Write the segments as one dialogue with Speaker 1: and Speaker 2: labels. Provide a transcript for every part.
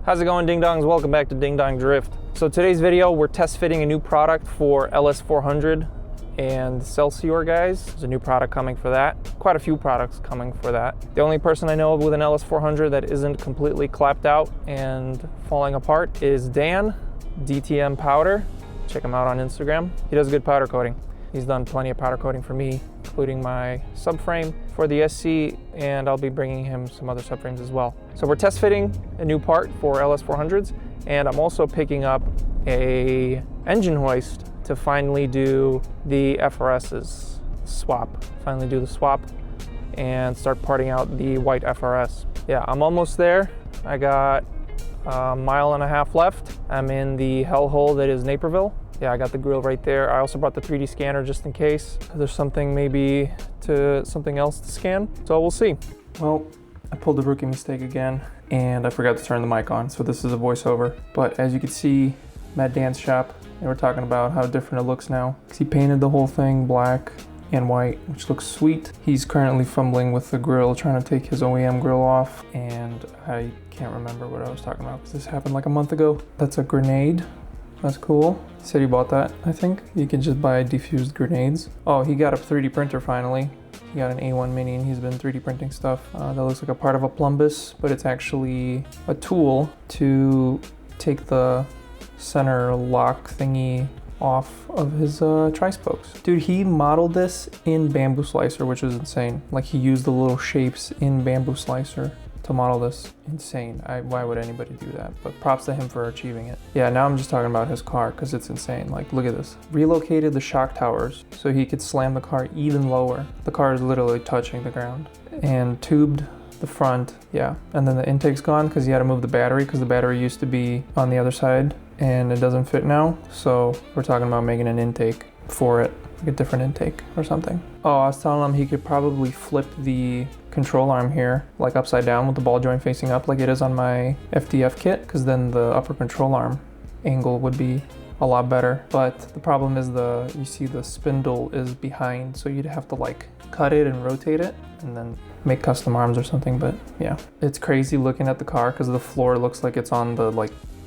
Speaker 1: How's it going, Ding Dongs? Welcome back to Ding Dong Drift. So today's video, we're test fitting a new product for LS400 and Celsior guys. There's a new product coming for that. Quite a few products coming for that. The only person I know of with an LS400 that isn't completely clapped out and falling apart is Dan, DTM Powder. Check him out on Instagram. He does good powder coating. He's done plenty of powder coating for me, including my subframe for the SC, and I'll be bringing him some other subframes as well. So we're test fitting a new part for LS400s, and I'm also picking up a engine hoist to finally do the FRS's swap. Finally do the swap and start parting out the white FRS. Yeah, I'm almost there. I got a mile and a half left. I'm in the hellhole that is Naperville. Yeah, I got the Grille right there. I also brought the 3D scanner just in case there's something something else to scan. So we'll see. Well, I pulled the rookie mistake again and I forgot to turn the mic on. So this is a voiceover. But as you can see, I'm at Dan's shop and we're talking about how different it looks now. Because he painted the whole thing black and white, which looks sweet. He's currently fumbling with the grill, trying to take his OEM grill off. And I can't remember what I was talking about because this happened like a month ago. That's a grenade. That's cool. He said he bought that, I think. You can just buy diffused grenades. Oh, he got a 3D printer finally. He got an A1 Mini and he's been 3D printing stuff. That looks like a part of a plumbus, but it's actually a tool to take the center lock thingy off of his tri-spokes. Dude, he modeled this in Bamboo Slicer, which is insane. Like, he used the little shapes in Bamboo Slicer to model this. Insane. Why would anybody do that? But props to him for achieving it. Yeah, now I'm just talking about his car because it's insane. Like, look at this. Relocated the shock towers so he could slam the car even lower. The car is literally touching the ground. And tubed the front, yeah. And then the intake's gone because he had to move the battery because the battery used to be on the other side and it doesn't fit now. So we're talking about making an intake for it, like a different intake or something. Oh, I was telling him he could probably flip the control arm here, like upside down with the ball joint facing up like it is on my FDF kit, because then the upper control arm angle would be a lot better. But the problem is you see the spindle is behind, so you'd have to like cut it and rotate it and then make custom arms or something. But yeah, it's crazy looking at the car because the floor looks like it's on the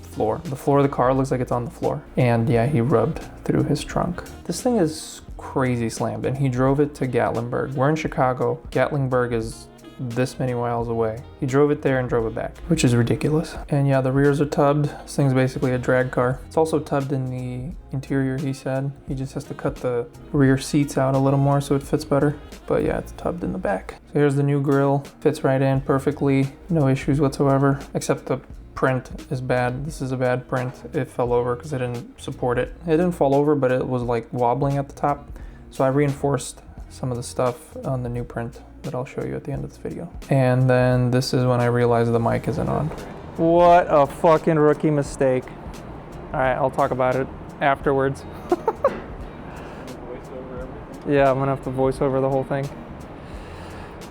Speaker 1: floor. The floor of the car looks like it's on the floor. And yeah, he rubbed through his trunk. This thing is crazy slammed and he drove it to Gatlinburg. We're in Chicago. Gatlinburg is this many miles away. He drove it there and drove it back, which is ridiculous. And yeah, the rears are tubbed. This thing's basically a drag car. It's also tubbed in the interior, he said. He just has to cut the rear seats out a little more so it fits better. But yeah, it's tubbed in the back. So here's the new grille. Fits right in perfectly. No issues whatsoever, except the print is bad. This is a bad print. It fell over because I didn't support it. It didn't fall over, but it was like wobbling at the top. So I reinforced some of the stuff on the new print that I'll show you at the end of this video. And then this is when I realized the mic isn't on. What a fucking rookie mistake. All right, I'll talk about it afterwards. Yeah, I'm gonna have to voice over the whole thing.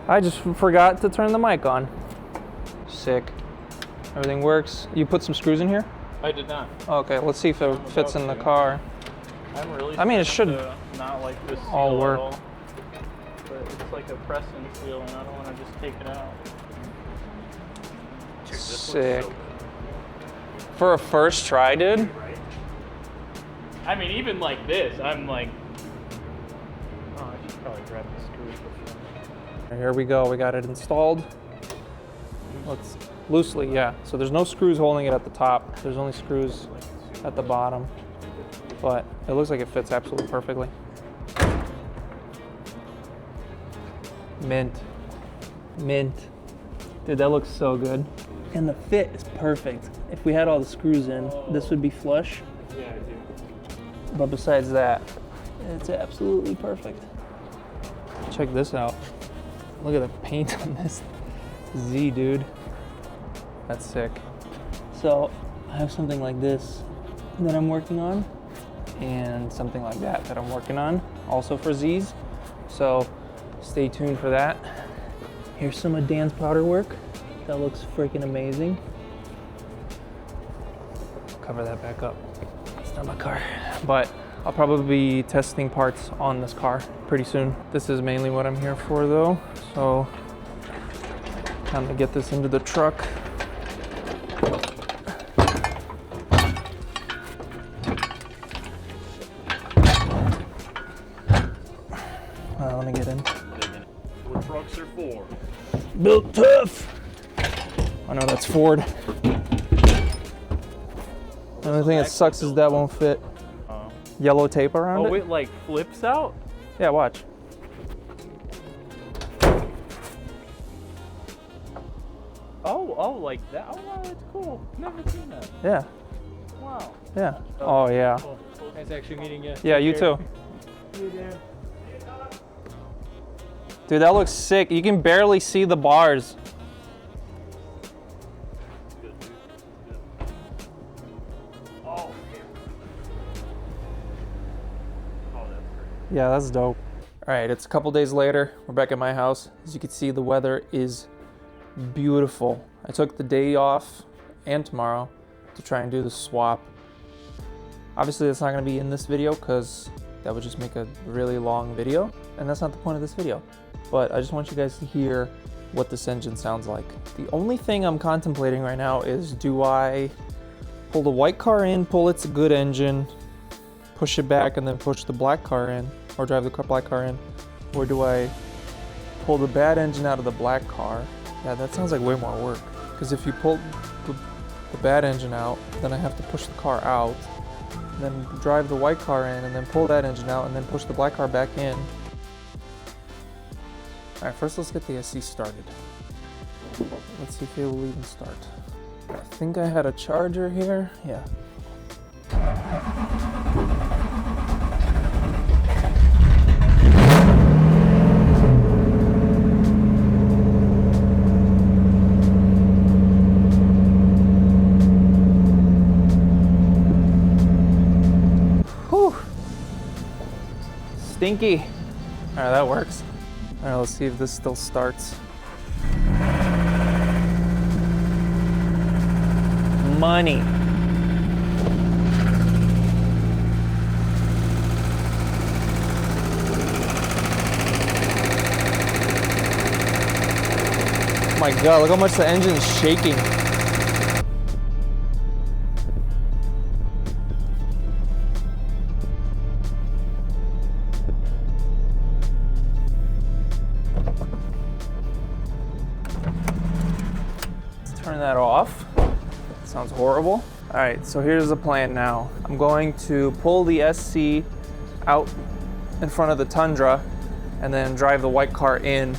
Speaker 1: I just forgot to turn the mic on. Sick. Everything works. You put some screws in here?
Speaker 2: I did not.
Speaker 1: Okay, let's see if it fits in the car.
Speaker 2: I
Speaker 1: mean, it should
Speaker 2: not like this
Speaker 1: all work.
Speaker 2: all, but it's like a press-in seal, and I don't want to just take it out. Dude,
Speaker 1: sick. For a first try, dude.
Speaker 2: I mean, even like this, I'm like, oh, I should probably grab the screws before.
Speaker 1: Here we go. We got it installed. Let's loosely, yeah. So there's no screws holding it at the top. There's only screws at the bottom. But it looks like it fits absolutely perfectly. Mint. Mint. Dude, that looks so good. And the fit is perfect. If we had all the screws in, this would be flush.
Speaker 2: Yeah, I do.
Speaker 1: But besides that, it's absolutely perfect. Check this out. Look at the paint on this Z, dude. That's sick. So I have something like this that I'm working on, and something like that I'm working on, also for Z's. So stay tuned for that. Here's some of Dan's powder work. That looks freaking amazing. Cover that back up. It's not my car. But I'll probably be testing parts on this car pretty soon. This is mainly what I'm here for though. So time to get this into the truck. built tough. I know that's Ford. The only thing that sucks is that won't fit.
Speaker 2: Oh.
Speaker 1: Yellow tape around it?
Speaker 2: Oh, it like flips out?
Speaker 1: Yeah, watch.
Speaker 2: Oh, like that? Oh, wow, that's cool. Never seen that.
Speaker 1: Yeah.
Speaker 2: Wow.
Speaker 1: Yeah. Oh, yeah.
Speaker 2: Cool. Nice actually meeting you.
Speaker 1: Yeah, you too.
Speaker 2: You do.
Speaker 1: Dude, that looks sick. You can barely see the bars. Yeah, that's dope. All right, it's a couple days later. We're back at my house. As you can see, the weather is beautiful. I took the day off and tomorrow to try and do the swap. Obviously, that's not gonna be in this video because that would just make a really long video, and that's not the point of this video. But I just want you guys to hear what this engine sounds like. The only thing I'm contemplating right now is, do I pull the white car in, pull its good engine, push it back, and then push the black car in, or drive the black car in? Or do I pull the bad engine out of the black car? Yeah, that sounds like way more work. Because if you pull the bad engine out, then I have to push the car out, then drive the white car in, and then pull that engine out, and then push the black car back in. All right, first let's get the SC started. Let's see if it will even start. I think I had a charger here. Yeah. Whew. Stinky. All right, that works. All right, let's see if this still starts. Money. Oh my God, look how much the engine is shaking. Let's turn that off. Sounds horrible. All right, so here's the plan now. I'm going to pull the SC out in front of the Tundra and then drive the white car in.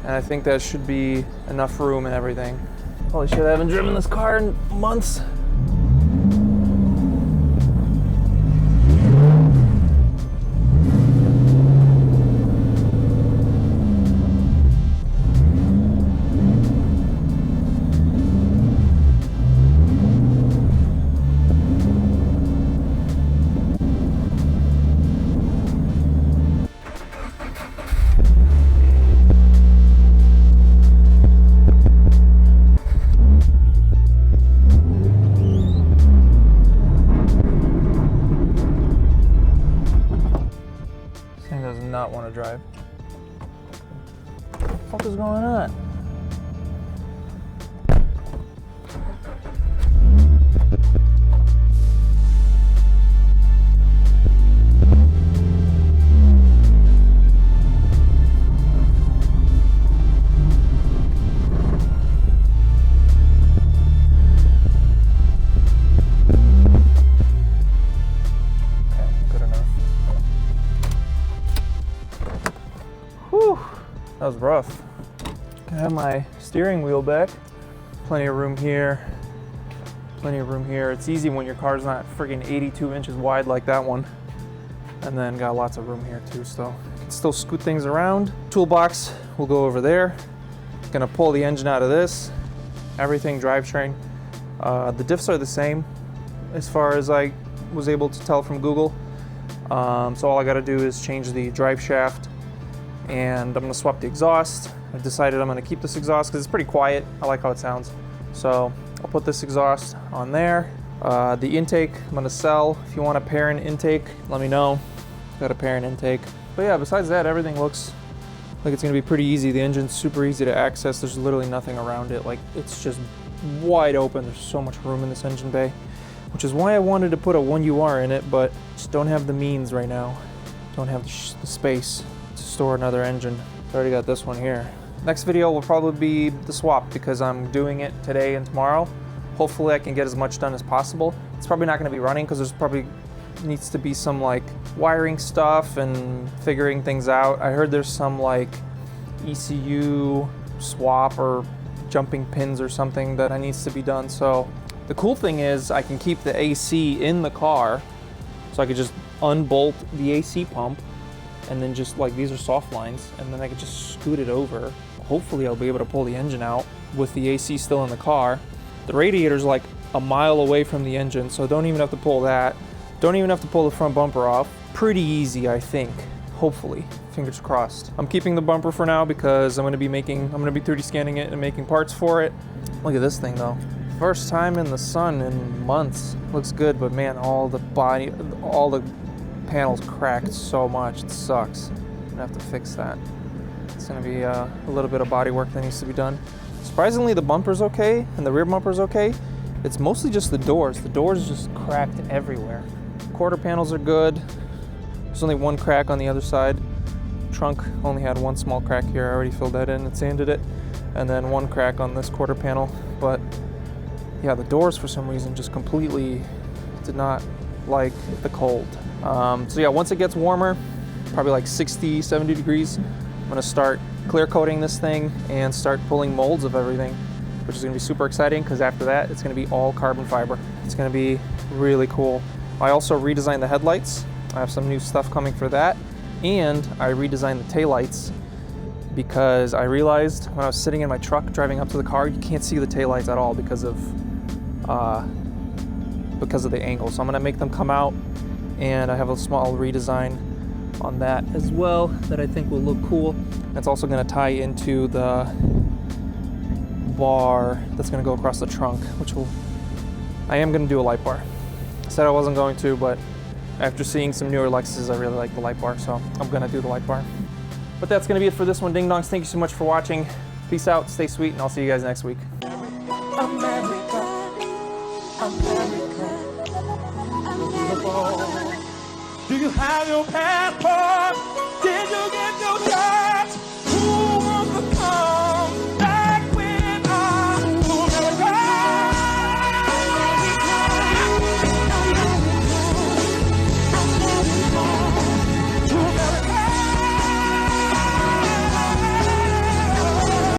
Speaker 1: And I think that should be enough room and everything. Holy shit, I haven't driven this car in months. Not want to drive. What the fuck is going on? That was rough. I have my steering wheel back. Plenty of room here. Plenty of room here. It's easy when your car's not friggin' 82 inches wide like that one. And then got lots of room here too, so I can still scoot things around. Toolbox will go over there. Gonna pull the engine out of this. Everything drivetrain. The diffs are the same as far as I was able to tell from Google. So all I gotta do is change the drive shaft, and I'm gonna swap the exhaust. I've decided I'm gonna keep this exhaust because it's pretty quiet. I like how it sounds. So I'll put this exhaust on there. The intake, I'm gonna sell. If you want a pair and intake, let me know. Got a pair and intake. But yeah, besides that, everything looks like it's gonna be pretty easy. The engine's super easy to access. There's literally nothing around it. Like, it's just wide open. There's so much room in this engine bay, which is why I wanted to put a 1UR in it, but just don't have the means right now. Don't have the space to store another engine. I already got this one here. Next video will probably be the swap because I'm doing it today and tomorrow. Hopefully I can get as much done as possible. It's probably not going to be running because there's probably needs to be some like wiring stuff and figuring things out. I heard there's some like ECU swap or jumping pins or something that needs to be done. So the cool thing is I can keep the AC in the car, so I could just unbolt the AC pump and then just like, these are soft lines, and then I could just scoot it over. Hopefully I'll be able to pull the engine out with the AC still in the car. The radiator's like a mile away from the engine, so don't even have to pull that. Don't even have to pull the front bumper off. Pretty easy, I think. Hopefully, fingers crossed. I'm keeping the bumper for now because I'm gonna be 3D scanning it and making parts for it. Look at this thing though. First time in the sun in months. Looks good, but man, all the panels cracked so much. It sucks. I'm gonna have to fix that. It's gonna be a little bit of body work that needs to be done. Surprisingly, the bumper's okay and the rear bumper's okay. It's mostly just the doors. The doors just cracked everywhere. Quarter panels are good. There's only one crack on the other side. Trunk only had one small crack here. I already filled that in and sanded it. And then one crack on this quarter panel. But yeah, the doors for some reason just completely did not like the cold. So yeah, once it gets warmer, probably like 60, 70 degrees, I'm gonna start clear coating this thing and start pulling molds of everything, which is gonna be super exciting because after that, it's gonna be all carbon fiber. It's gonna be really cool. I also redesigned the headlights. I have some new stuff coming for that. And I redesigned the taillights because I realized when I was sitting in my truck driving up to the car, you can't see the taillights at all because of the angle. So I'm gonna make them come out, and I have a small redesign on that as well that I think will look cool. That's also gonna tie into the bar that's gonna go across the trunk, I am gonna do a light bar. I said I wasn't going to, but after seeing some newer Lexuses, I really like the light bar, so I'm gonna do the light bar. But that's gonna be it for this one, Ding Dongs. Thank you so much for watching. Peace out, stay sweet, and I'll see you guys next week.
Speaker 3: America, America. Do you have your passport? Did you get your job?